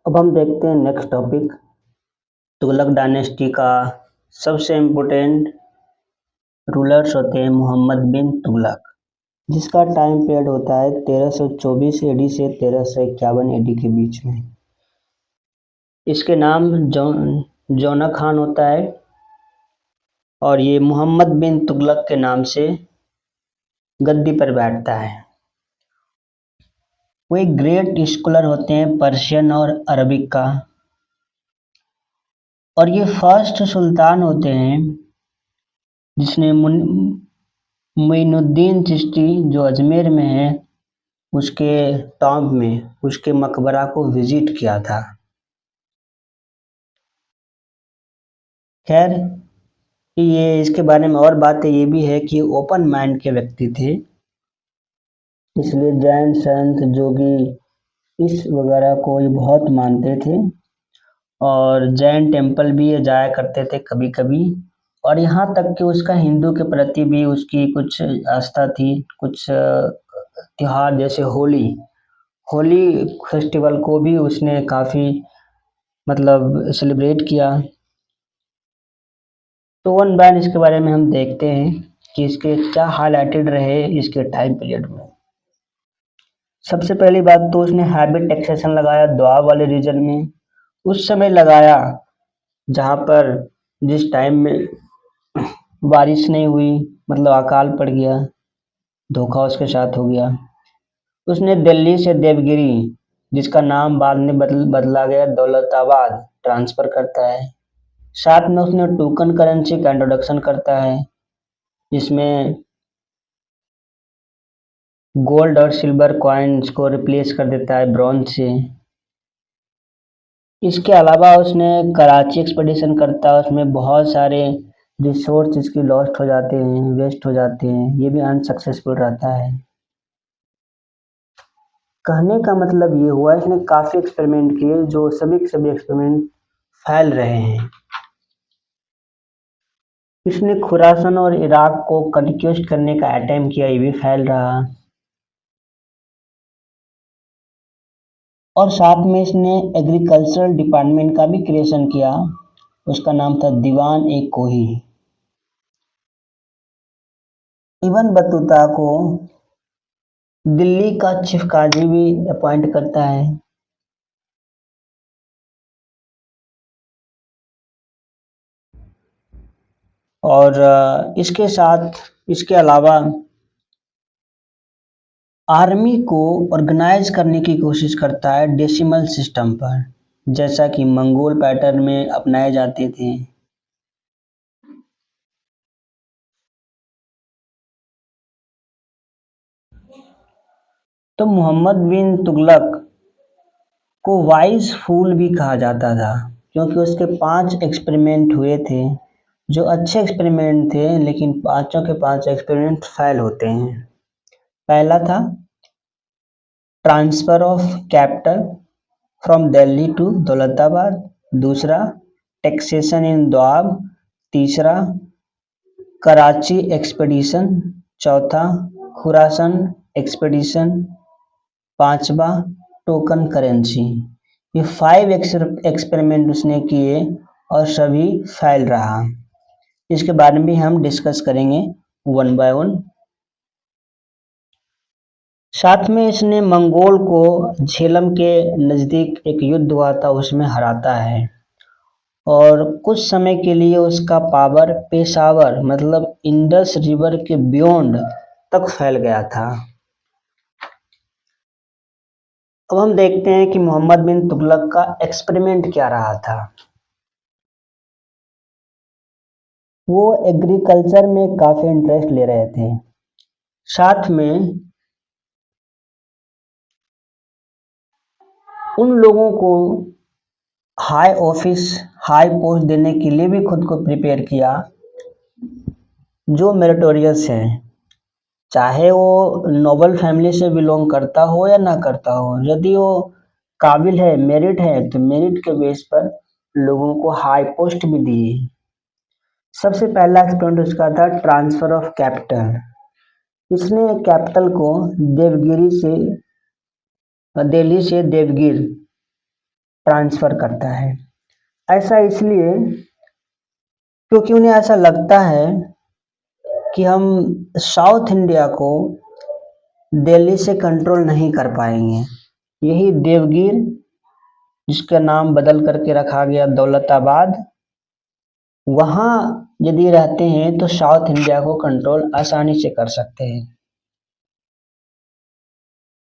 अब हम देखते हैं नेक्स्ट टॉपिक। तुगलक डायनेस्टी का सबसे इम्पोर्टेंट रूलर्स होते हैं मोहम्मद बिन तुगलक, जिसका टाइम पीरियड होता है 1324 एडी से 1351 एडी के बीच में। इसके नाम जौना खान होता है और ये मोहम्मद बिन तुगलक के नाम से गद्दी पर बैठता है। वो एक ग्रेट स्कॉलर होते हैं पर्शियन और अरबिक का, और ये फर्स्ट सुल्तान होते हैं जिसने मुइनुद्दीन चिश्ती जो अजमेर में है उसके टॉम्ब में उसके मकबरा को विजिट किया था। खैर, ये इसके बारे में और बातें ये भी है कि ओपन माइंड के व्यक्ति थे, इसलिए जैन संत जोगी इस वगैरह को ये बहुत मानते थे और जैन टेम्पल भी ये जाया करते थे कभी कभी। और यहाँ तक कि उसका हिंदू के प्रति भी उसकी कुछ आस्था थी। कुछ त्योहार जैसे होली होली फेस्टिवल को भी उसने काफ़ी मतलब सेलिब्रेट किया। तो वन बाय इसके बारे में हम देखते हैं कि इसके क्या हाईलाइटेड रहे इसके टाइम पीरियड में। सबसे पहली बात तो उसने हैबिट टैक्सेशन लगाया दोआब वाले रीजन में। उस समय लगाया जहाँ पर जिस टाइम में बारिश नहीं हुई, मतलब अकाल पड़ गया, धोखा उसके साथ हो गया। उसने दिल्ली से देवगिरी, जिसका नाम बाद में बदला गया दौलताबाद, ट्रांसफर करता है। साथ में उसने टोकन करेंसी का इंट्रोडक्शन करता है, जिसमें गोल्ड और सिल्वर कॉइन्स को रिप्लेस कर देता है ब्रॉन्ज से। इसके अलावा उसने कराची एक्सपेडिशन करता है, उसमें बहुत सारे रिसोर्स इसकी लॉस्ट हो जाते हैं, वेस्ट हो जाते हैं, ये भी अनसक्सेसफुल रहता है। कहने का मतलब ये हुआ इसने काफ़ी एक्सपेरिमेंट किए जो सभी के सभी एक्सपेरिमेंट फैल रहे हैं। इसने खुरासन और इराक को कंक्वेस्ट करने का अटेम्प्ट किया, ये भी फैल रहा। और साथ में इसने एग्रीकल्चरल डिपार्टमेंट का भी क्रिएशन किया, उसका नाम था दीवान ए कोही। इब्न बतूता को दिल्ली का चीफ काजी भी अपॉइंट करता है। और इसके साथ इसके अलावा आर्मी को ऑर्गेनाइज करने की कोशिश करता है डेसिमल सिस्टम पर, जैसा कि मंगोल पैटर्न में अपनाए जाते थे। तो मोहम्मद बिन तुगलक को वाइज फूल भी कहा जाता था, क्योंकि उसके 5 एक्सपेरिमेंट हुए थे जो अच्छे एक्सपेरिमेंट थे, लेकिन पांचों के 5 एक्सपेरिमेंट फेल होते हैं। पहला था transfer of capital from Delhi to Daulatabad, दूसरा टैक्सेशन इन दोआब, तीसरा कराची एक्सपेडिशन, चौथा खुरासन एक्सपेडिशन, पांचवा टोकन करेंसी। ये 5 एक्सपेरिमेंट उसने किए और सभी फेल रहा। इसके बारे में भी हम डिस्कस करेंगे वन बाय वन। साथ में इसने मंगोल को झेलम के नज़दीक एक युद्ध हुआ था उसमें हराता है, और कुछ समय के लिए उसका पावर पेशावर मतलब इंडस रिवर के बियॉन्ड तक फैल गया था। अब हम देखते हैं कि मोहम्मद बिन तुगलक का एक्सपेरिमेंट क्या रहा था। वो एग्रीकल्चर में काफ़ी इंटरेस्ट ले रहे थे। साथ में उन लोगों को हाई ऑफिस, हाई पोस्ट देने के लिए भी खुद को प्रिपेयर किया जो मेरिटोरियस हैं, चाहे वो नोबल फैमिली से बिलोंग करता हो या ना करता हो। यदि वो काबिल है, मेरिट है, तो मेरिट के बेस पर लोगों को हाई पोस्ट भी दिए। सबसे पहला एक्सपेरिमेंट उसका था ट्रांसफर ऑफ कैपिटल। इसने कैपिटल को दिल्ली से देवगिर ट्रांसफ़र करता है। ऐसा इसलिए क्योंकि उन्हें ऐसा लगता है कि हम साउथ इंडिया को दिल्ली से कंट्रोल नहीं कर पाएंगे। यही देवगिर, जिसका नाम बदल करके रखा गया दौलताबाद, वहाँ यदि रहते हैं तो साउथ इंडिया को कंट्रोल आसानी से कर सकते हैं।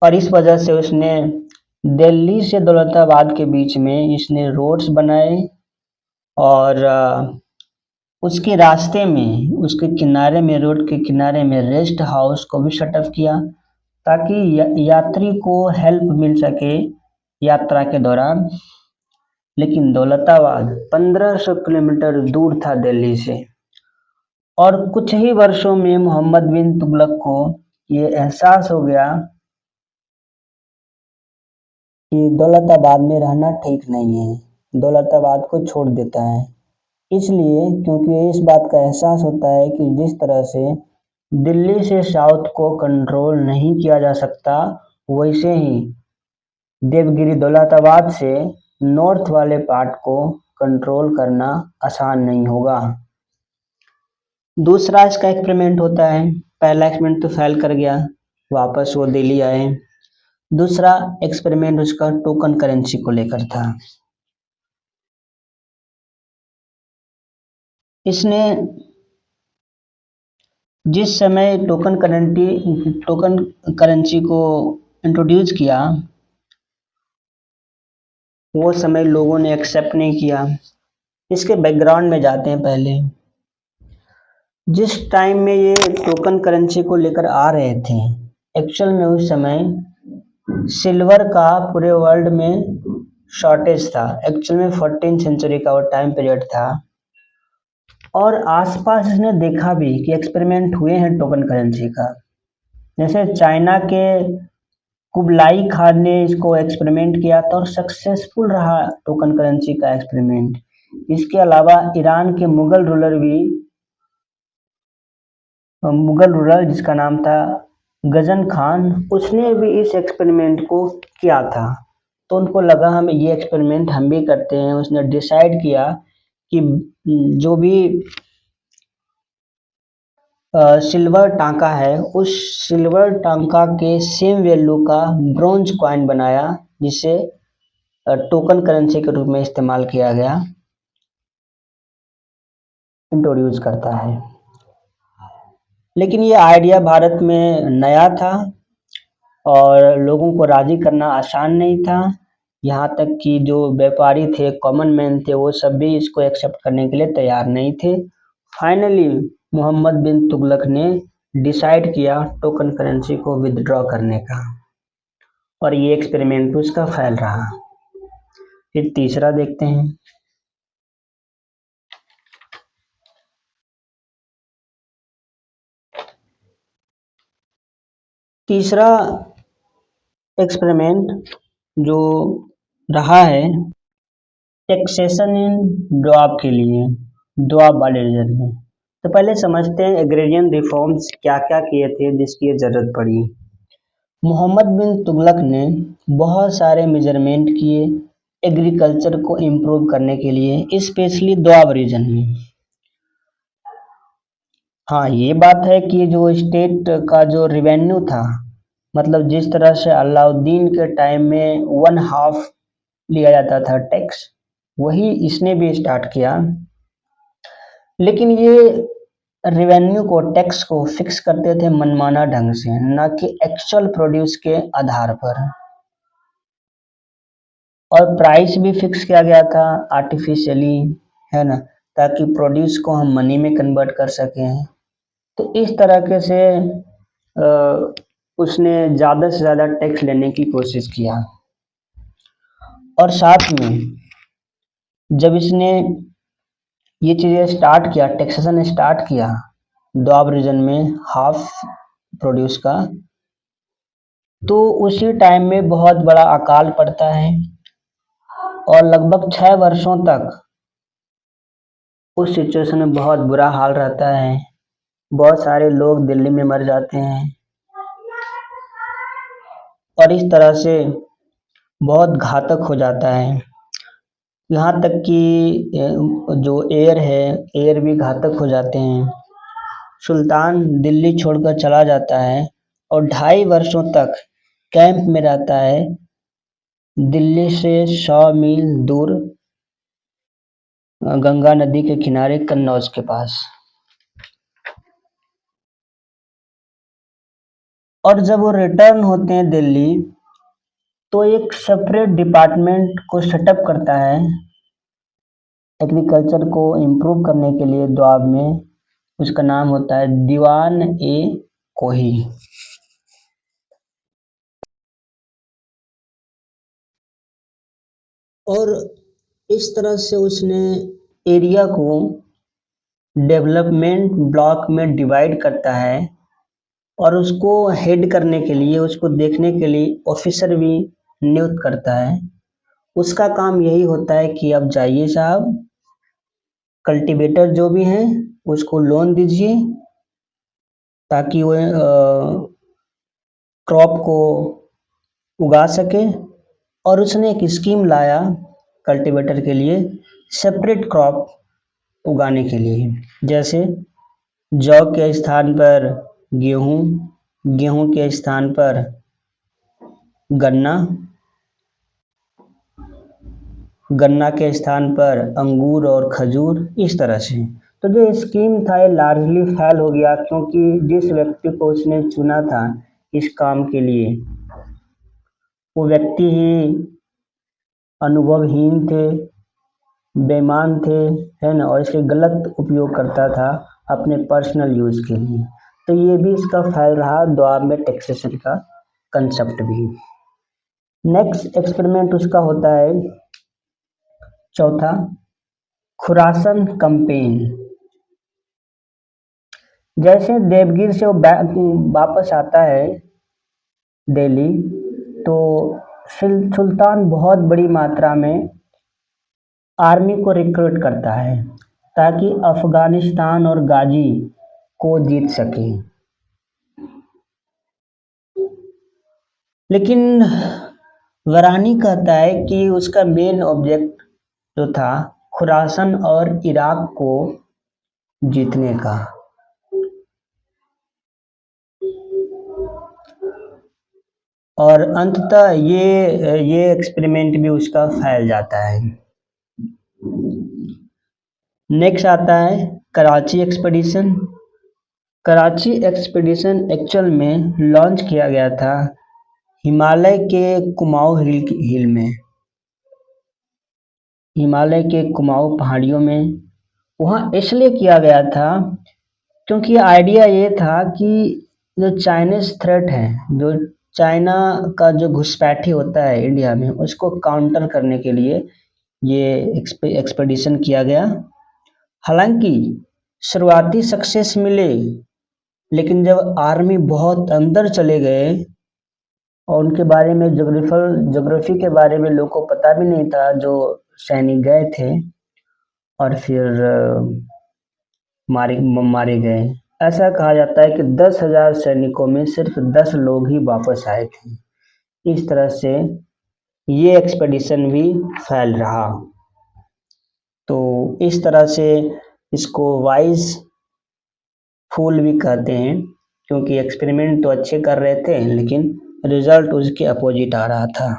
और इस वजह से उसने दिल्ली से दौलताबाद के बीच में इसने रोड्स बनाए और उसके रास्ते में, उसके किनारे में, रोड के किनारे में रेस्ट हाउस को भी सेटअप किया ताकि यात्री को हेल्प मिल सके यात्रा के दौरान। लेकिन दौलताबाद 1500 किलोमीटर दूर था दिल्ली से और कुछ ही वर्षों में मोहम्मद बिन तुगलक को ये एहसास हो गया कि दौलताबाद में रहना ठीक नहीं है, दौलताबाद को छोड़ देता है। इसलिए क्योंकि इस बात का एहसास होता है कि जिस तरह से दिल्ली से साउथ को कंट्रोल नहीं किया जा सकता, वैसे ही देवगिरी दौलताबाद से नॉर्थ वाले पार्ट को कंट्रोल करना आसान नहीं होगा। दूसरा इसका एक्सपेरिमेंट होता है। पहला एक्सपेरिमेंट तो फेल कर गया, वापस वो दिल्ली आए। दूसरा एक्सपेरिमेंट उसका टोकन करेंसी को लेकर था। इसने जिस समय टोकन करेंसी को इंट्रोड्यूस किया, वो समय लोगों ने एक्सेप्ट नहीं किया। इसके बैकग्राउंड में जाते हैं पहले। जिस टाइम में ये टोकन करेंसी को लेकर आ रहे थे, एक्चुअल में उस समय सिल्वर का पूरे वर्ल्ड में शॉर्टेज था। एक्चुअल में 14th सेंचुरी का वो टाइम पीरियड था और आसपास इसने देखा भी कि एक्सपेरिमेंट हुए हैं टोकन करेंसी का। जैसे चाइना के कुबलाई खान ने इसको एक्सपेरिमेंट किया था और सक्सेसफुल रहा टोकन करेंसी का एक्सपेरिमेंट। इसके अलावा ईरान के मुगल रूलर जिसका नाम था गजन खान, उसने भी इस एक्सपेरिमेंट को किया था। तो उनको लगा हम ये एक्सपेरिमेंट हम भी करते हैं। उसने डिसाइड किया कि जो भी सिल्वर टांका है, उस सिल्वर टांका के सेम वैल्यू का ब्रॉन्ज कॉइन बनाया, जिसे टोकन करेंसी के रूप में इस्तेमाल किया गया, इंट्रोड्यूस करता है। लेकिन ये आइडिया भारत में नया था और लोगों को राजी करना आसान नहीं था। यहाँ तक कि जो व्यापारी थे, कॉमन मैन थे, वो सब भी इसको एक्सेप्ट करने के लिए तैयार नहीं थे। फाइनली मोहम्मद बिन तुगलक ने डिसाइड किया टोकन करेंसी को विदड्रॉ करने का और ये एक्सपेरिमेंट उसका फेल रहा। फिर तीसरा देखते हैं। तीसरा एक्सपेरिमेंट जो रहा है टैक्सेशन इन द्वाब के लिए, द्वाब वाले रीजन में। तो पहले समझते हैं एग्रेरियन रिफॉर्म्स क्या क्या किए थे जिसकी ये जरूरत पड़ी। मोहम्मद बिन तुगलक ने बहुत सारे मेजरमेंट किए एग्रीकल्चर को इम्प्रूव करने के लिए, स्पेशली द्वाब रीजन में। हाँ, ये बात है कि जो स्टेट का जो रेवेन्यू था, मतलब जिस तरह से अलाउद्दीन के टाइम में 1/2 लिया जाता था टैक्स, वही इसने भी स्टार्ट किया। लेकिन ये रेवेन्यू को, टैक्स को फिक्स करते थे मनमाना ढंग से, ना कि एक्चुअल प्रोड्यूस के आधार पर। और प्राइस भी फिक्स किया गया था आर्टिफिशियली, है ना, ताकि प्रोड्यूस को हम मनी में कन्वर्ट कर सकें। तो इस तरह से उसने ज़्यादा से ज़्यादा टैक्स लेने की कोशिश किया। और साथ में जब इसने ये चीज़ें स्टार्ट किया, टैक्सेशन स्टार्ट किया दोआब रीजन में हाफ प्रोड्यूस का, तो उसी टाइम में बहुत बड़ा अकाल पड़ता है और लगभग 6 वर्षों तक उस सिचुएशन में बहुत बुरा हाल रहता है। बहुत सारे लोग दिल्ली में मर जाते हैं और इस तरह से बहुत घातक हो जाता है। यहाँ तक कि जो एयर है, एयर भी घातक हो जाते हैं। सुल्तान दिल्ली छोड़कर चला जाता है और 2.5 वर्षों तक कैंप में रहता है, दिल्ली से 100 मील दूर गंगा नदी के किनारे कन्नौज के पास। और जब वो रिटर्न होते हैं दिल्ली, तो एक सेपरेट डिपार्टमेंट को सेटअप करता है एग्रीकल्चर को इम्प्रूव करने के लिए दोआब में। उसका नाम होता है दीवान ए कोही। और इस तरह से उसने एरिया को डेवलपमेंट ब्लॉक में डिवाइड करता है और उसको हेड करने के लिए, उसको देखने के लिए ऑफिसर भी नियुक्त करता है। उसका काम यही होता है कि अब जाइए साहब, कल्टीवेटर जो भी हैं उसको लोन दीजिए ताकि वो क्रॉप को उगा सके। और उसने एक स्कीम लाया कल्टीवेटर के लिए, सेपरेट क्रॉप उगाने के लिए। जैसे जौ के स्थान पर गेहूँ, गेहूँ के स्थान पर गन्ना, गन्ना के स्थान पर अंगूर और खजूर, इस तरह से। तो जो स्कीम था ये लार्जली फेल हो गया, क्योंकि जिस व्यक्ति को उसने चुना था इस काम के लिए, वो व्यक्ति ही अनुभवहीन थे, बेईमान थे, है ना, और इसके गलत उपयोग करता था अपने पर्सनल यूज के लिए। तो ये भी इसका फेल रहा दोआब में टैक्सेशन का कंसेप्ट भी। नेक्स्ट एक्सपेरिमेंट उसका होता है चौथा, खुरासन कंपेन। जैसे देवगिर से वो वापस आता है दिल्ली, तो सुल्तान बहुत बड़ी मात्रा में आर्मी को रिक्रूट करता है ताकि अफगानिस्तान और गाजी को जीत सके। लेकिन वरानी कहता है कि उसका मेन ऑब्जेक्ट जो था खुरासन और इराक को जीतने का। और अंततः ये एक्सपेरिमेंट भी उसका फैल जाता है। नेक्स्ट आता है Karachi expedition. Karachi expedition actual में लॉन्च किया गया था हिमालय के कुमाऊं हिल में, हिमालय के कुमाऊं पहाड़ियों में। वहाँ इसलिए किया गया था क्योंकि आइडिया ये था कि जो चाइनीज थ्रेट है, जो चाइना का जो घुसपैठी होता है इंडिया में, उसको काउंटर करने के लिए ये एक्सपेडिशन किया गया। हालांकि शुरुआती सक्सेस मिले, लेकिन जब आर्मी बहुत अंदर चले गए और उनके बारे में ज्योग्राफी के बारे में लोगों को पता भी नहीं था जो सैनिक गए थे, और फिर मारे गए। ऐसा कहा जाता है कि 10,000 सैनिकों में सिर्फ 10 लोग ही वापस आए थे। इस तरह से ये एक्सपेडिशन भी फैल रहा। तो इस तरह से इसको वाइज फूल भी कहते हैं, क्योंकि एक्सपेरिमेंट तो अच्छे कर रहे थे लेकिन रिजल्ट उसके अपोजिट आ रहा था।